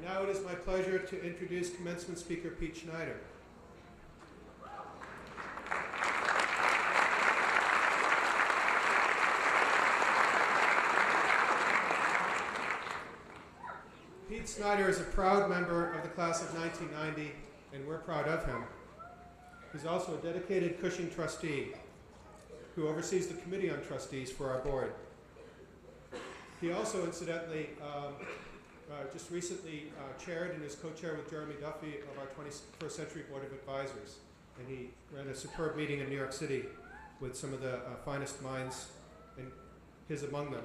Now it is my pleasure to introduce commencement speaker Pete Schneider. Pete Schneider is a proud member of the class of 1990, and we're proud of him. He's also a dedicated Cushing trustee who oversees the Committee on Trustees for our board. He also, incidentally, just recently chaired and is co-chair with Jeremy Duffy of our 21st Century Board of Advisors. And he ran a superb meeting in New York City with some of the finest minds, and his among them,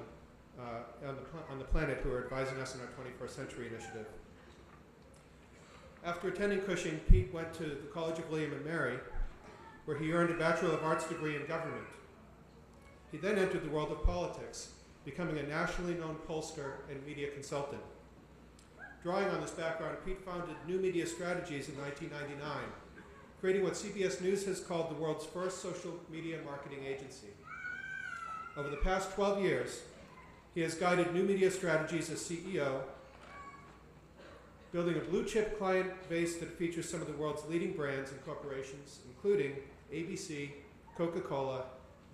on the planet who are advising us in our 21st Century Initiative. After attending Cushing, Pete went to the College of William and Mary, where he earned a Bachelor of Arts degree in government. He then entered the world of politics, becoming a nationally known pollster and media consultant. Drawing on this background, Pete founded New Media Strategies in 1999, creating what CBS News has called the world's first social media marketing agency. Over the past 12 years, he has guided New Media Strategies as CEO, building a blue-chip client base that features some of the world's leading brands and corporations, including ABC, Coca-Cola,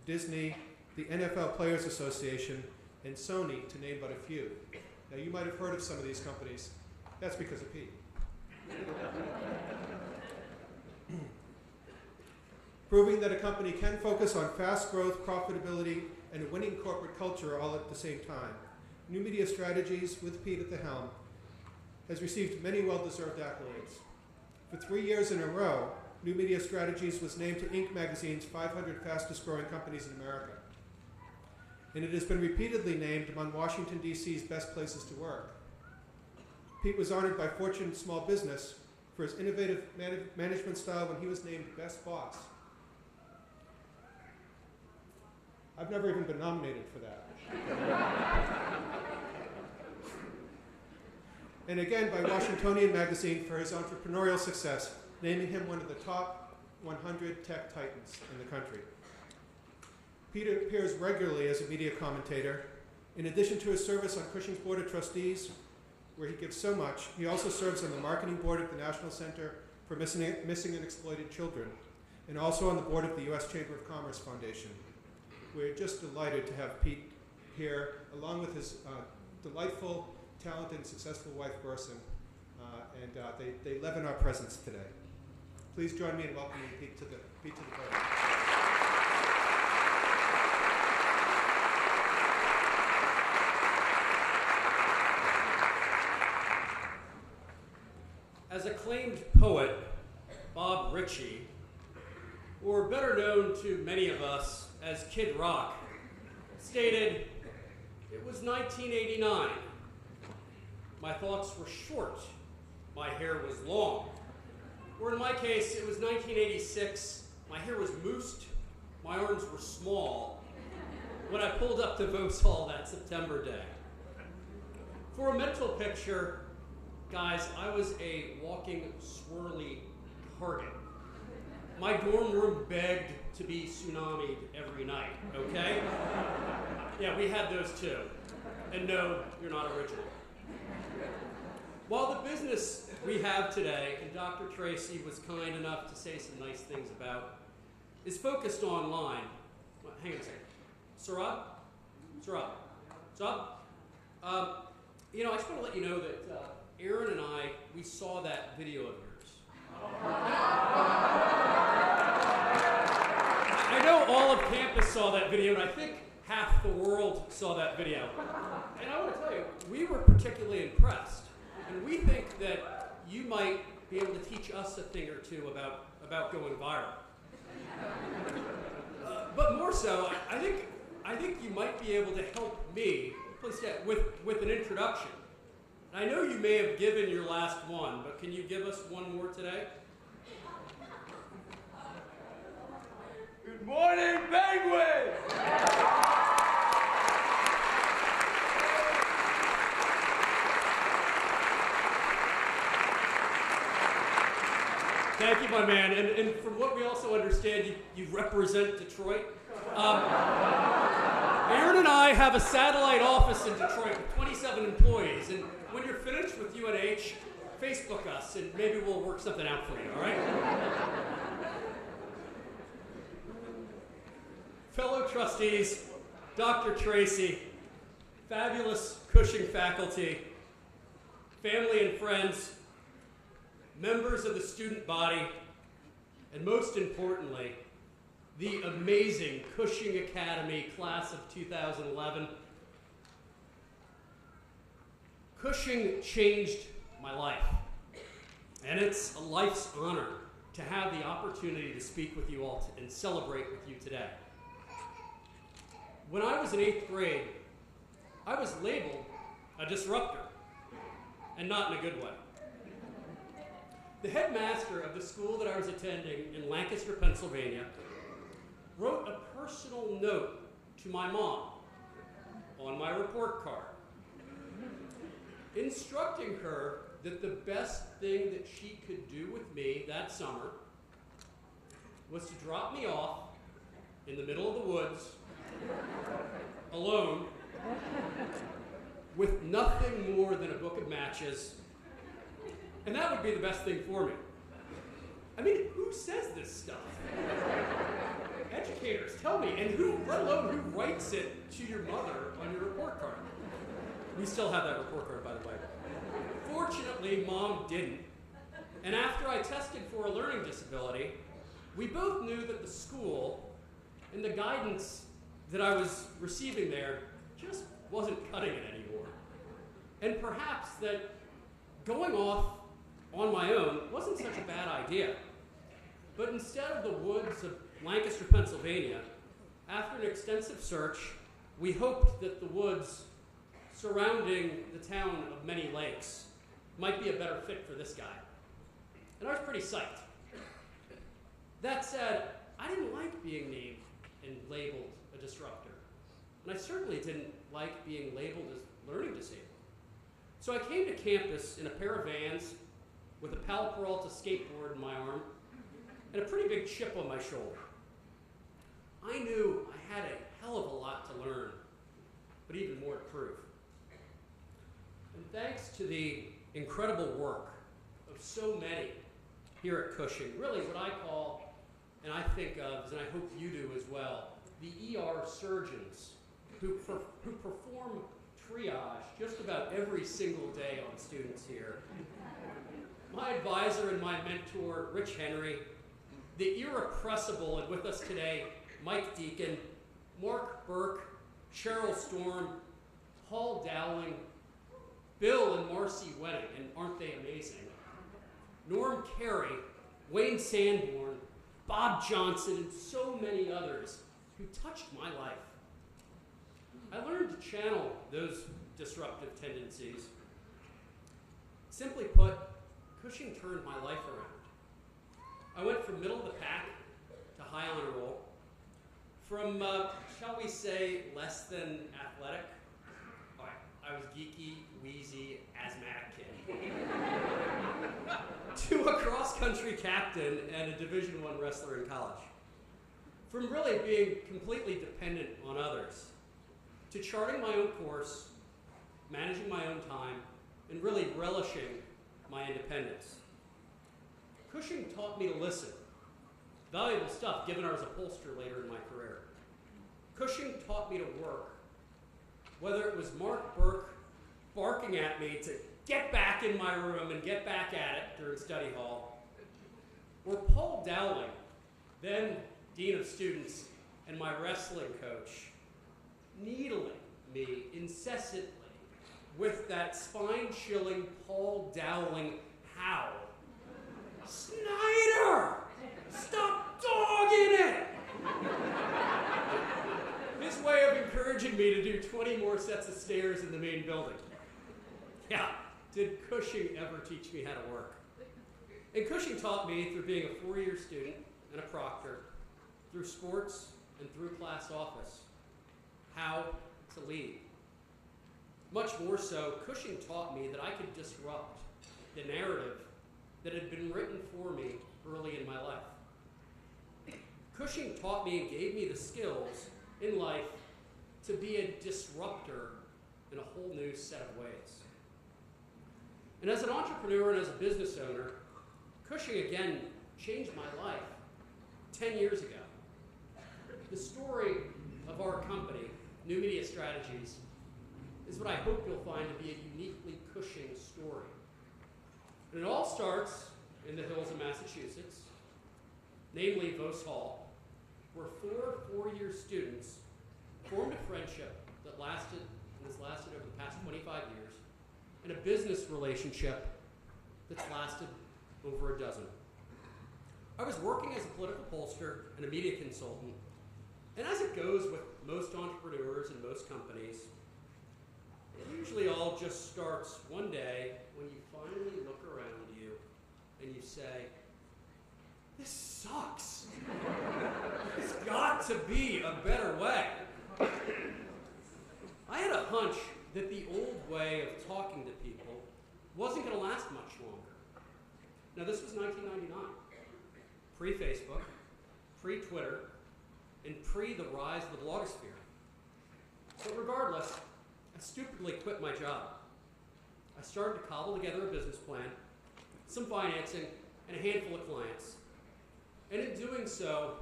Disney, the NFL Players Association, and Sony, to name but a few. Now, you might have heard of some of these companies. That's because of Pete. Proving that a company can focus on fast growth, profitability, and a winning corporate culture all at the same time. New Media Strategies, with Pete at the helm, has received many well-deserved accolades. For 3 years in a row, New Media Strategies was named to Inc. magazine's 500 fastest growing companies in America. And it has been repeatedly named among Washington, D.C.'s best places to work. Pete was honored by Fortune Small Business for his innovative management style when he was named Best Boss. I've never even been nominated for that. And again by Washingtonian Magazine for his entrepreneurial success, naming him one of the top 100 tech titans in the country. Pete appears regularly as a media commentator. In addition to his service on Cushing's Board of Trustees, where he gives so much, he also serves on the marketing board of the National Center for Missing and Exploited Children, and also on the board of the U.S. Chamber of Commerce Foundation. We're just delighted to have Pete here, along with his delightful, talented, and successful wife, Gerson, and they leaven our presence today. Please join me in welcoming Pete to the podium. As acclaimed poet Bob Ritchie, or better known to many of us as Kid Rock, stated, "It was 1989. My thoughts were short. My hair was long." Or in my case, it was 1986. My hair was moosed. My arms were small when I pulled up to Vauxhall that September day. For a mental picture, guys, I was a walking, swirly target. My dorm room begged to be tsunamied every night, okay? Yeah, we had those too. And no, you're not original. While the business we have today, and Dr. Tracy was kind enough to say some nice things about, is focused online. Well, hang on a second. Sarab? You know, I just want to let you know that Aaron and I, we saw that video of yours. I know all of campus saw that video, and I think half the world saw that video. And I want to tell you, we were particularly impressed. And we think that you might be able to teach us a thing or two about going viral. But more so, I think you might be able to help me, with an introduction. I know you may have given your last one, but can you give us one more today? Good morning, Penguin! Thank you, my man. And from what we also understand, you represent Detroit. Aaron and I have a satellite office in Detroit with 27 employees, and when you're finished with UNH, page, Facebook us, and maybe we'll work something out for you, all right? Fellow trustees, Dr. Tracy, fabulous Cushing faculty, family and friends, members of the student body, and most importantly, the amazing Cushing Academy class of 2011. Cushing changed my life, and it's a life's honor to have the opportunity to speak with you all and celebrate with you today. When I was in 8th grade, I was labeled a disruptor, and not in a good way. The headmaster of the school that I was attending in Lancaster, Pennsylvania, wrote a personal note to my mom on my report card, instructing her that the best thing that she could do with me that summer was to drop me off in the middle of the woods, alone, with nothing more than a book of matches, and that would be the best thing for me. I mean, who says this stuff? Educators, tell me, and who, let alone who writes it to your mother on your report card? We still have that report card, by the way. Fortunately, Mom didn't. And after I tested for a learning disability, we both knew that the school and the guidance that I was receiving there just wasn't cutting it anymore. And perhaps that going off on my own wasn't such a bad idea. But instead of the woods of Lancaster, Pennsylvania, after an extensive search, we hoped that the woods surrounding the town of Many Lakes might be a better fit for this guy. And I was pretty psyched. That said, I didn't like being named and labeled a disruptor. And I certainly didn't like being labeled as learning disabled. So I came to campus in a pair of Vans with a Pal Peralta skateboard in my arm and a pretty big chip on my shoulder. I knew I had a hell of a lot to learn, but even more to prove. And thanks to the incredible work of so many here at Cushing, really what I call, and I think of, and I hope you do as well, the ER surgeons who perform triage just about every single day on students here. My advisor and my mentor, Rich Henry, the irrepressible, and with us today, Mike Deacon, Mark Burke, Cheryl Storm, Paul Dowling, Bill and Marcy Wenning, and aren't they amazing? Norm Carey, Wayne Sanborn, Bob Johnson, and so many others who touched my life. I learned to channel those disruptive tendencies. Simply put, Cushing turned my life around. I went from middle of the pack to high honor roll, from, shall we say, less than athletic. I was geeky, wheezy, asthmatic kid, to a cross-country captain and a Division I wrestler in college. From really being completely dependent on others, to charting my own course, managing my own time, and really relishing my independence. Cushing taught me to listen. Valuable stuff, given I was a pollster later in my career. Cushing taught me to work. Whether it was Mark Burke barking at me to get back in my room and get back at it during study hall, or Paul Dowling, then Dean of Students and my wrestling coach, needling me incessantly with that spine-chilling Paul Dowling howl. Snyder! Stop dogging it! His way of encouraging me to do 20 more sets of stairs in the main building. Yeah, did Cushing ever teach me how to work? And Cushing taught me through being a 4-year student and a proctor, through sports and through class office, how to lead. Much more so, Cushing taught me that I could disrupt the narrative that had been written for me early in my life. Cushing taught me and gave me the skills in life to be a disruptor in a whole new set of ways. And as an entrepreneur and as a business owner, Cushing again changed my life 10 years ago. The story of our company, New Media Strategies, is what I hope you'll find to be a uniquely Cushing story. And it all starts in the hills of Massachusetts, namely Vos Hall, where four four-year students formed a friendship that has lasted over the past 25 years, and a business relationship that's lasted over a dozen. I was working as a political pollster and a media consultant, and as it goes with most entrepreneurs and most companies, it usually all just starts one day when you finally look around you and you say, "This sucks. There's got to be a better way." I had a hunch that the old way of talking to people wasn't going to last much longer. Now, this was 1999, pre-Facebook, pre-Twitter, and pre the rise of the blogosphere. But regardless, I stupidly quit my job. I started to cobble together a business plan, some financing, and a handful of clients. And in doing so,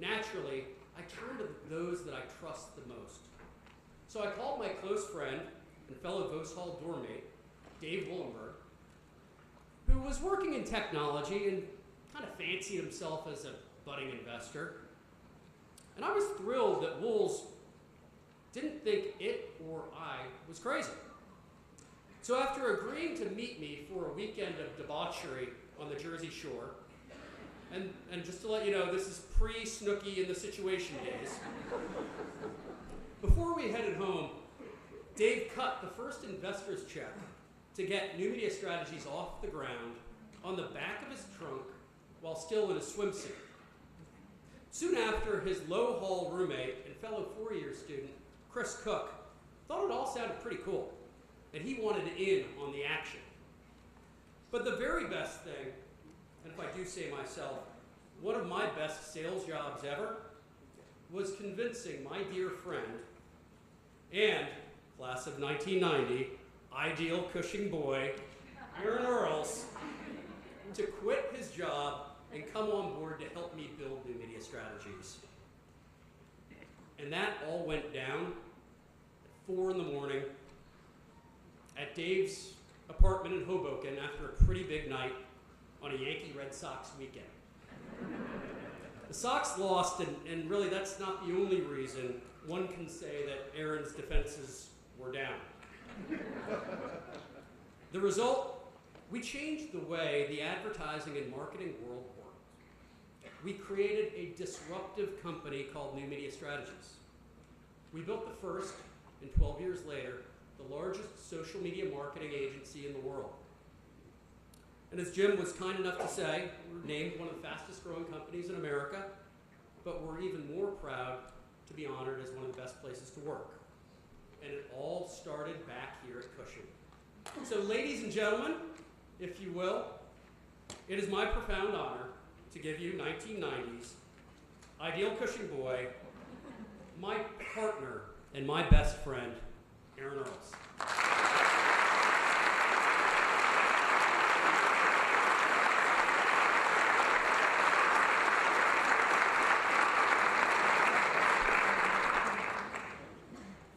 naturally, I turned to those that I trust the most. So I called my close friend and fellow Vos Hall dorm mate, Dave Woolenberg, who was working in technology and kind of fancied himself as a budding investor. And I was thrilled that Wools didn't think it or I was crazy. So after agreeing to meet me for a weekend of debauchery on the Jersey Shore, and just to let you know, this is pre-Snooki in the Situation days, before we headed home, Dave cut the first investor's check to get New Media Strategies off the ground on the back of his trunk while still in a swimsuit. Soon after, his low hall roommate and fellow four-year student, Chris Cook, thought it all sounded pretty cool, and he wanted in on the action. But the very best thing, and if I do say myself, one of my best sales jobs ever, was convincing my dear friend and class of 1990 ideal Cushing boy, Aaron Earls, to quit his job and come on board to help me build New Media Strategies. And that all went down at 4 in the morning at Dave's apartment in Hoboken after a pretty big night on a Yankee Red Sox weekend. The Sox lost, and really that's not the only reason one can say that Aaron's defenses were down. The result, we changed the way the advertising and marketing world worked. We created a disruptive company called New Media Strategies. We built the first, and 12 years later, the largest social media marketing agency in the world. And as Jim was kind enough to say, we're named one of the fastest growing companies in America, but we're even more proud to be honored as one of the best places to work. And it all started back here at Cushing. So ladies and gentlemen, if you will, it is my profound honor to give you 1990s ideal Cushing boy, my partner and my best friend, Aaron Earls.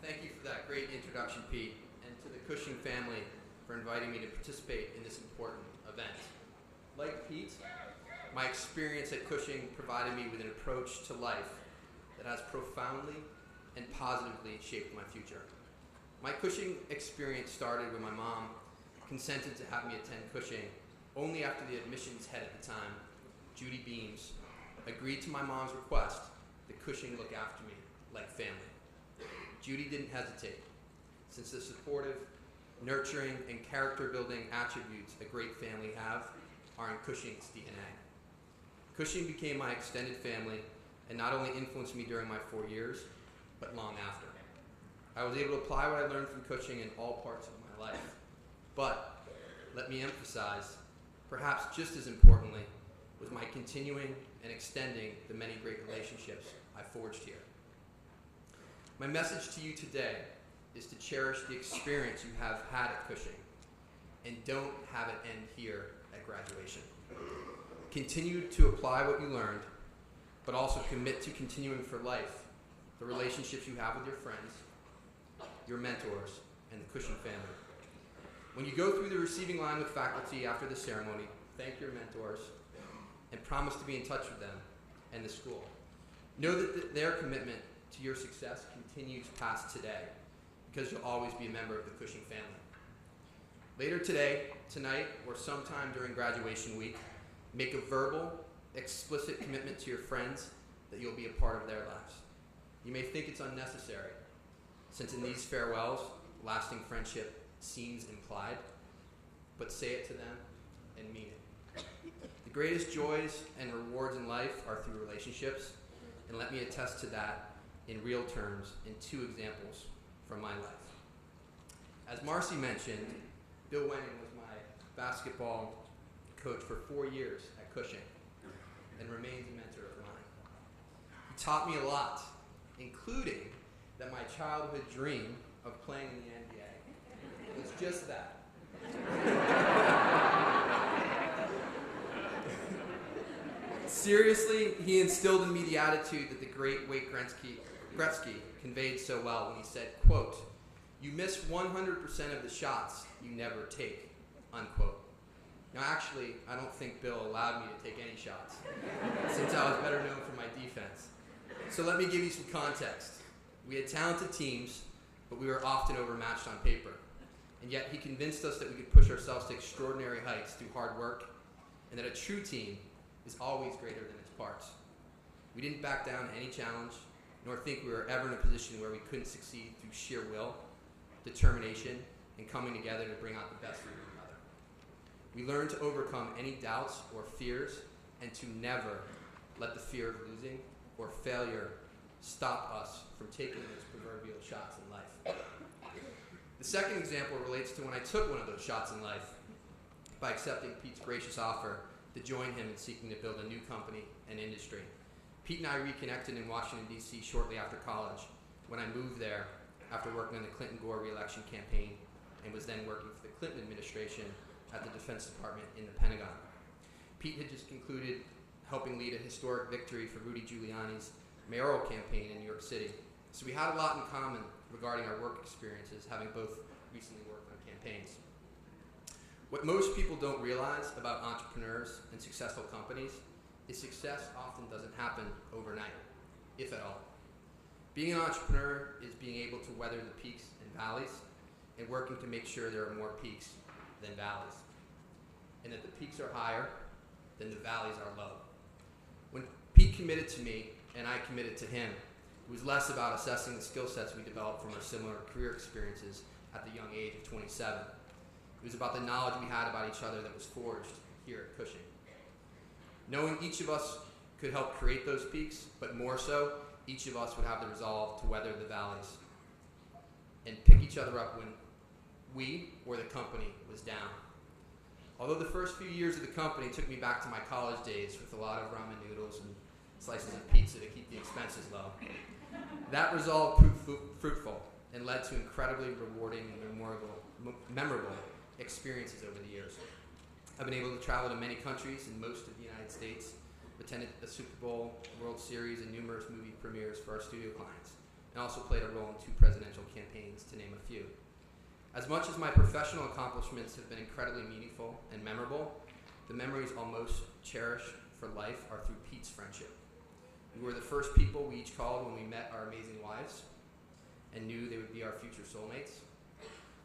Thank you for that great introduction, Pete, and to the Cushing family for inviting me to participate in this important event. Like Pete, my experience at Cushing provided me with an approach to life that has profoundly and positively shaped my future. My Cushing experience started when my mom consented to have me attend Cushing only after the admissions head at the time, Judy Beams, agreed to my mom's request that Cushing look after me like family. Judy didn't hesitate, since the supportive, nurturing, and character-building attributes a great family have are in Cushing's DNA. Cushing became my extended family and not only influenced me during my 4 years, but long after. I was able to apply what I learned from Cushing in all parts of my life. But, let me emphasize, perhaps just as importantly, was my continuing and extending the many great relationships I forged here. My message to you today is to cherish the experience you have had at Cushing and don't have it end here at graduation. Continue to apply what you learned, but also commit to continuing for life the relationships you have with your friends, your mentors, and the Cushing family. When you go through the receiving line with faculty after the ceremony, thank your mentors and promise to be in touch with them and the school. Know that their commitment to your success continues past today, because you'll always be a member of the Cushing family. Later today, tonight, or sometime during graduation week, make a verbal, explicit commitment to your friends that you'll be a part of their lives. You may think it's unnecessary, since in these farewells, lasting friendship seems implied, but say it to them and mean it. The greatest joys and rewards in life are through relationships, and let me attest to that in real terms in 2 examples from my life. As Marcy mentioned, Bill Wenning was my basketball coach for 4 years at Cushing and remains a mentor of mine. He taught me a lot, including that my childhood dream of playing in the NBA was just that. Seriously, he instilled in me the attitude that the great Wayne Gretzky conveyed so well when he said, quote, "You miss 100% of the shots you never take," unquote. Now actually, I don't think Bill allowed me to take any shots, since I was better known for my defense. So let me give you some context. We had talented teams, but we were often overmatched on paper. And yet he convinced us that we could push ourselves to extraordinary heights through hard work, and that a true team is always greater than its parts. We didn't back down to any challenge, nor think we were ever in a position where we couldn't succeed through sheer will, determination, and coming together to bring out the best in one another. We learned to overcome any doubts or fears, and to never let the fear of losing or failure stop us from taking those proverbial shots in life. The second example relates to when I took one of those shots in life by accepting Pete's gracious offer to join him in seeking to build a new company and industry. Pete and I reconnected in Washington, D.C. shortly after college, when I moved there after working on the Clinton-Gore re-election campaign and was then working for the Clinton administration at the Defense Department in the Pentagon. Pete had just concluded helping lead a historic victory for Rudy Giuliani's mayoral campaign in New York City. So we had a lot in common regarding our work experiences, having both recently worked on campaigns. What most people don't realize about entrepreneurs and successful companies is success often doesn't happen overnight, if at all. Being an entrepreneur is being able to weather the peaks and valleys, and working to make sure there are more peaks than valleys, and that the peaks are higher than the valleys are low. When Pete committed to me and I committed to him, it was less about assessing the skill sets we developed from our similar career experiences at the young age of 27. It was about the knowledge we had about each other that was forged here at Cushing. Knowing each of us could help create those peaks, but more so, each of us would have the resolve to weather the valleys and pick each other up when we or the company was down. Although the first few years of the company took me back to my college days with a lot of ramen noodles and slices of pizza to keep the expenses low, that resolve proved fruitful and led to incredibly rewarding and memorable experiences over the years. I've been able to travel to many countries in most of the United States, attended the Super Bowl, World Series, and numerous movie premieres for our studio clients, and also played a role in 2 presidential campaigns, to name a few. As much as my professional accomplishments have been incredibly meaningful and memorable, the memories I'll most cherish for life are through Pete's friendship. We were the first people we each called when we met our amazing wives and knew they would be our future soulmates.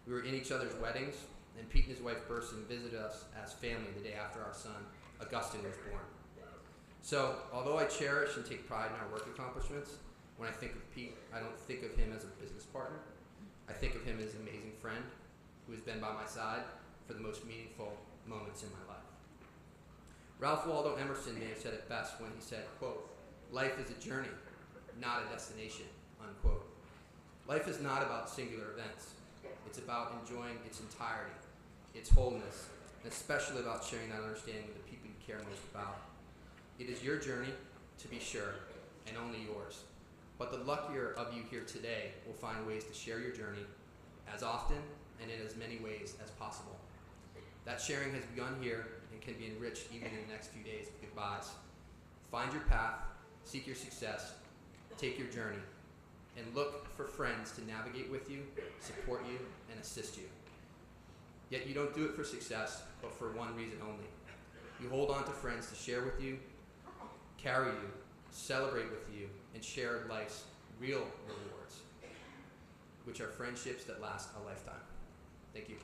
We were in each other's weddings, and Pete and his wife Burson visited us as family the day after our son, Augustine, was born. So, although I cherish and take pride in our work accomplishments, when I think of Pete, I don't think of him as a business partner. I think of him as an amazing friend who has been by my side for the most meaningful moments in my life. Ralph Waldo Emerson may have said it best when he said, quote, "Life is a journey, not a destination," unquote. Life is not about singular events. It's about enjoying its entirety, its wholeness, and especially about sharing that understanding with the people you care most about. It is your journey, to be sure, and only yours. But the luckier of you here today will find ways to share your journey as often and in as many ways as possible. That sharing has begun here and can be enriched even in the next few days with goodbyes. Find your path, seek your success, take your journey, and look for friends to navigate with you, support you, and assist you. Yet you don't do it for success, but for one reason only. You hold on to friends to share with you, carry you, celebrate with you, and share life's real rewards, which are friendships that last a lifetime. Thank you.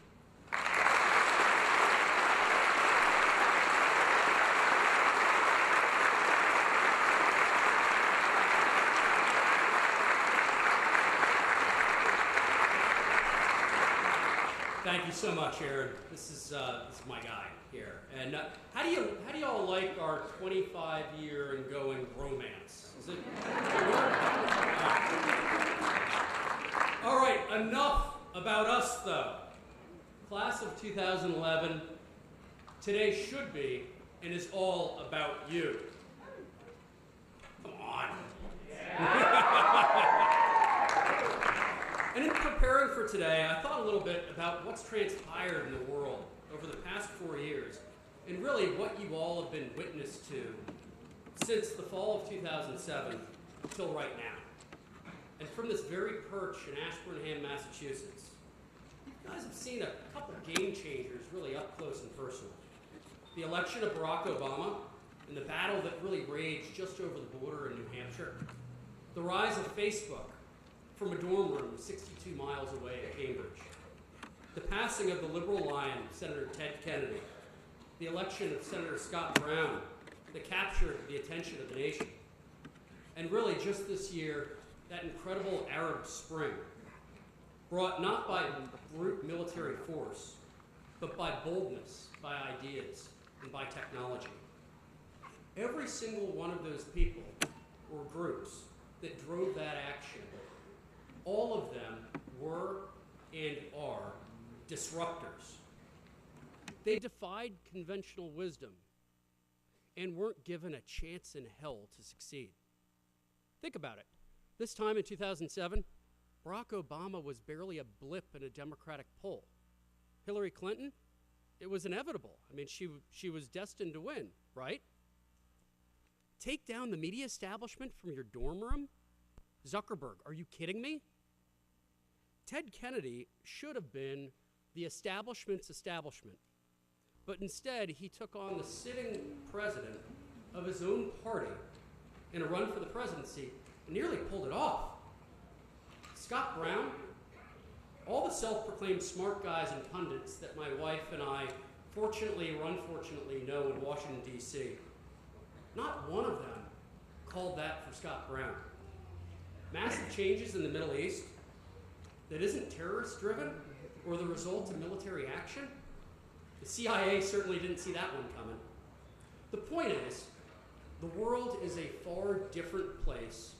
Thank you so much, Aaron. This is my guy here. And how do you all like our 25-year and going romance? Is it? All right, enough about us though. Class of 2011, today should be and is all about you. Come on. And in preparing for today, I thought a little bit about what's transpired in the world over the past 4 years, and really what you all have been witness to since the fall of 2007 until right now. And from this very perch in Ashburnham, Massachusetts, you guys have seen a couple game changers really up close and personal. The election of Barack Obama and the battle that really raged just over the border in New Hampshire. The rise of Facebook from a dorm room 62 miles away at Cambridge. The passing of the liberal lion, Senator Ted Kennedy. The election of Senator Scott Brown that captured the attention of the nation. And really just this year, that incredible Arab Spring, brought not by brute military force, but by boldness, by ideas, and by technology. Every single one of those people or groups that drove that action, all of them were and are disruptors. They defied conventional wisdom and weren't given a chance in hell to succeed. Think about it. This time in 2007, Barack Obama was barely a blip in a Democratic poll. Hillary Clinton, it was inevitable. I mean, she was destined to win, right? Take down the media establishment from your dorm room? Zuckerberg, are you kidding me? Ted Kennedy should have been the establishment's establishment, but instead he took on the sitting president of his own party in a run for the presidency and nearly pulled it off. Scott Brown, all the self-proclaimed smart guys and pundits that my wife and I fortunately or unfortunately know in Washington, D.C., not one of them called that for Scott Brown. Massive changes in the Middle East that isn't terrorist-driven or the result of military action? The CIA certainly didn't see that one coming. The point is, the world is a far different place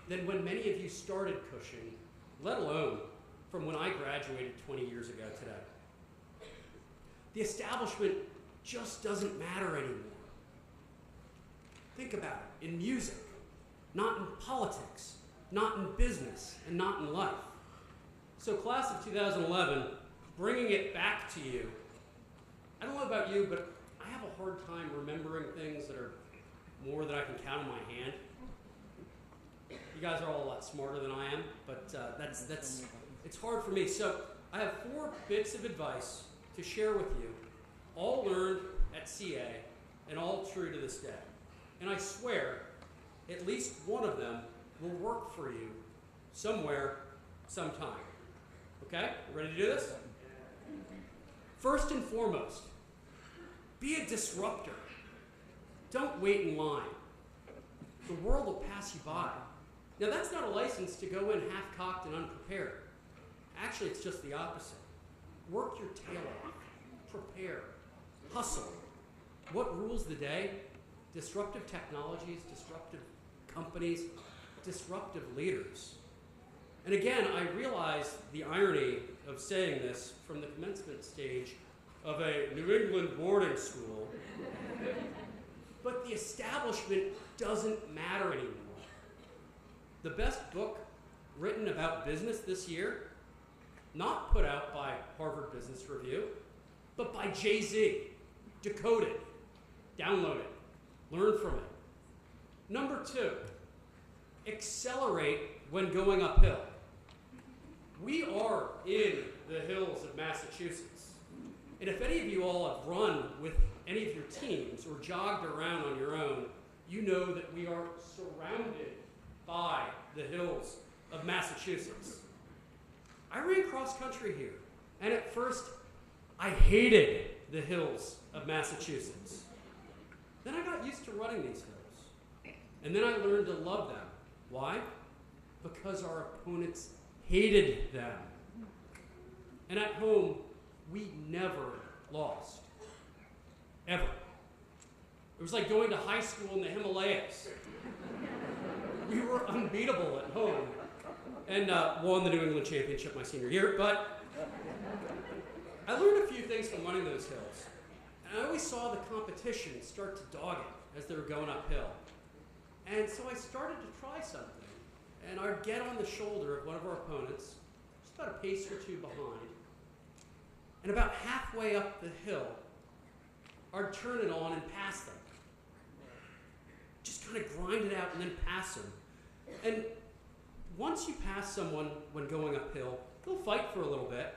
than when many of you started Cushing, let alone from when I graduated 20 years ago today. The establishment just doesn't matter anymore. Think about it, in music, not in politics, not in business, and not in life. So class of 2011, bringing it back to you. I don't know about you, but I have a hard time remembering things that are more than I can count on my hand. You guys are all a lot smarter than I am, but it's hard for me. So I have 4 bits of advice to share with you, all learned at CA and all true to this day. And I swear, at least one of them will work for you somewhere, sometime. Okay? Ready to do this? First and foremost, be a disruptor. Don't wait in line. The world will pass you by. Now, that's not a license to go in half-cocked and unprepared. Actually, it's just the opposite. Work your tail off. Prepare. Hustle. What rules the day? Disruptive technologies, disruptive companies, disruptive leaders. And again, I realize the irony of saying this from the commencement stage of a New England boarding school, but the establishment doesn't matter anymore. The best book written about business this year, not put out by Harvard Business Review, but by Jay-Z. Decode it, download it, learn from it. Number 2, accelerate when going uphill. We are in the hills of Massachusetts. And if any of you all have run with any of your teams or jogged around on your own, you know that we are surrounded by the hills of Massachusetts. I ran cross country here, and at first I hated the hills of Massachusetts. Then I got used to running these hills, and then I learned to love them. Why? Because our opponents hated them. And at home, we never lost. Ever. It was like going to high school in the Himalayas. We were unbeatable at home. And won the New England Championship my senior year, but I learned a few things from running those hills. And I always saw the competition start to dog it as they were going uphill. And so I started to try something. And I'd get on the shoulder of one of our opponents, just about a pace or two behind. And about halfway up the hill, I'd turn it on and pass them. Just kind of grind it out and then pass them. And once you pass someone when going uphill, they'll fight for a little bit.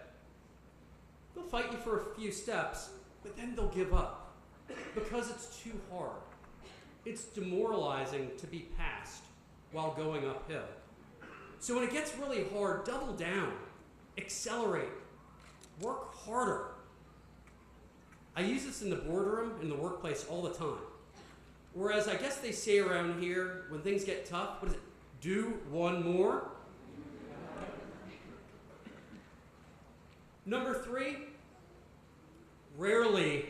They'll fight you for a few steps, but then they'll give up because it's too hard. It's demoralizing to be passed while going uphill. So when it gets really hard, double down, accelerate, work harder. I use this in the boardroom, in the workplace all the time. Whereas I guess they say around here, when things get tough, what is it? Do one more. Number 3, rarely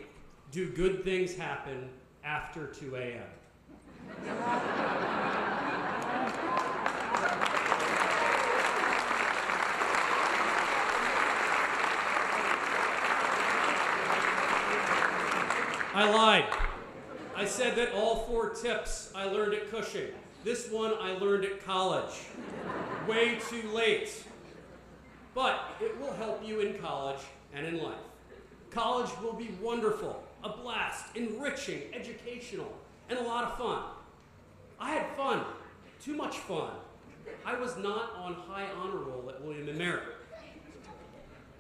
do good things happen after 2 a.m. I lied. I said that all 4 tips I learned at Cushing. This one I learned at college. Way too late. But it will help you in college and in life. College will be wonderful, a blast, enriching, educational, and a lot of fun. I had fun, too much fun. I was not on high honor roll at William & Mary.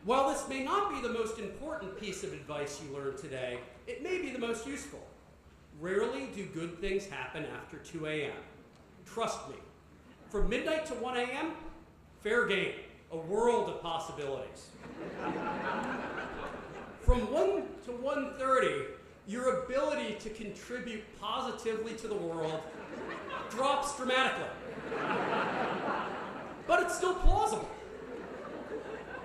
While this may not be the most important piece of advice you learned today, it may be the most useful. Rarely do good things happen after 2 a.m. Trust me. From midnight to 1 a.m., fair game, a world of possibilities. From 1 to 1:30, your ability to contribute positively to the world drops dramatically. But it's still plausible.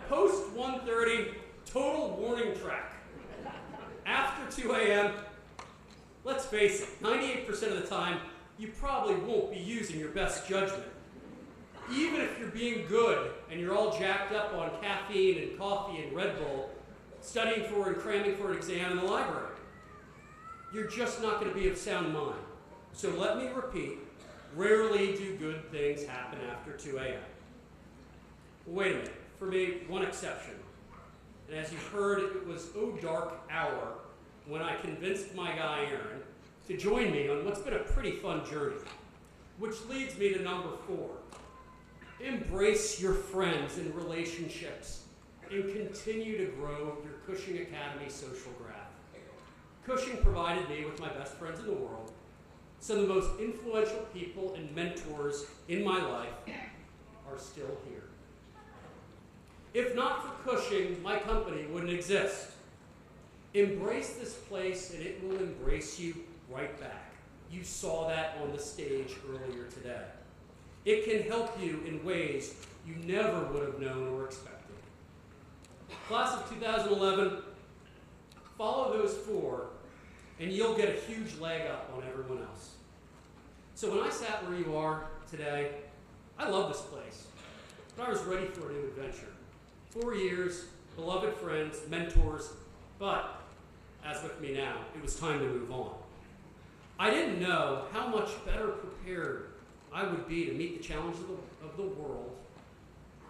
Post 1:30, total warning track. After 2 a.m., let's face it, 98% of the time, you probably won't be using your best judgment. Even if you're being good and you're all jacked up on caffeine and coffee and Red Bull, studying for and cramming for an exam in the library, you're just not going to be of sound mind. So let me repeat, rarely do good things happen after 2 a.m. Wait a minute. For me, one exception. And as you heard, it was oh dark hour when I convinced my guy Aaron to join me on what's been a pretty fun journey. Which leads me to number 4. Embrace your friends and relationships and continue to grow your Cushing Academy social graph. Cushing provided me with my best friends in the world. Some of the most influential people and mentors in my life are still here. If not for Cushing, my company wouldn't exist. Embrace this place and it will embrace you right back. You saw that on the stage earlier today. It can help you in ways you never would have known or expected. Class of 2011, follow those 4 and you'll get a huge leg up on everyone else. So when I sat where you are today, I love this place, but I was ready for a new adventure. 4 years, beloved friends, mentors, but as with me now, it was time to move on. I didn't know how much better prepared I would be to meet the challenges of the world,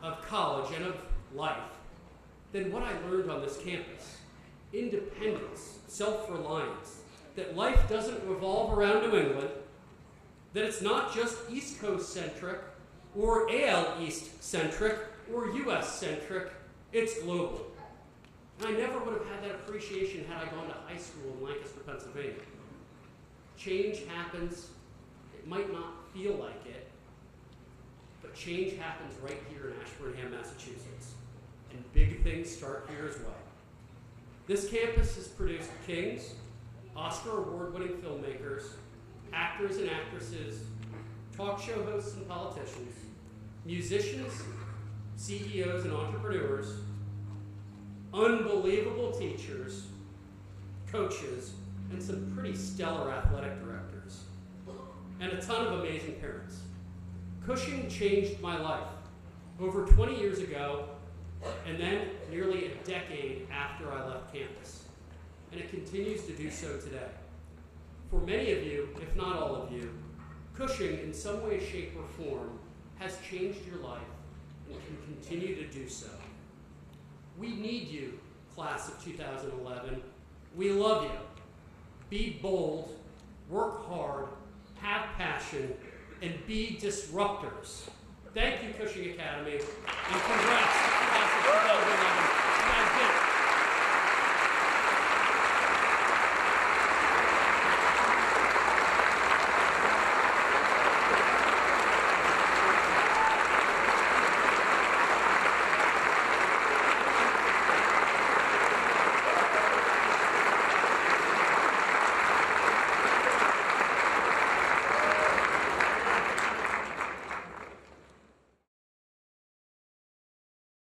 of college, and of life than what I learned on this campus. independence, self-reliance, that life doesn't revolve around New England, that it's not just East Coast-centric or AL East-centric or US-centric, it's global. And I never would have had that appreciation had I gone to high school in Lancaster, Pennsylvania. Change happens. It might not feel like it, but change happens right here in Ashburnham, Massachusetts. And big things start here as well. This campus has produced kings, Oscar award-winning filmmakers, actors and actresses, talk show hosts and politicians, musicians, CEOs and entrepreneurs, unbelievable teachers, coaches, and some pretty stellar athletic directors, and a ton of amazing parents. Cushing changed my life over 20 years ago, and then nearly a decade after I left campus. And it continues to do so today. For many of you, if not all of you, Cushing in some way, shape, or form has changed your life and can continue to do so. We need you, class of 2011. We love you. Be bold, work hard, have passion, and be disruptors. Thank you, Cushing Academy, and congrats to class of 2011.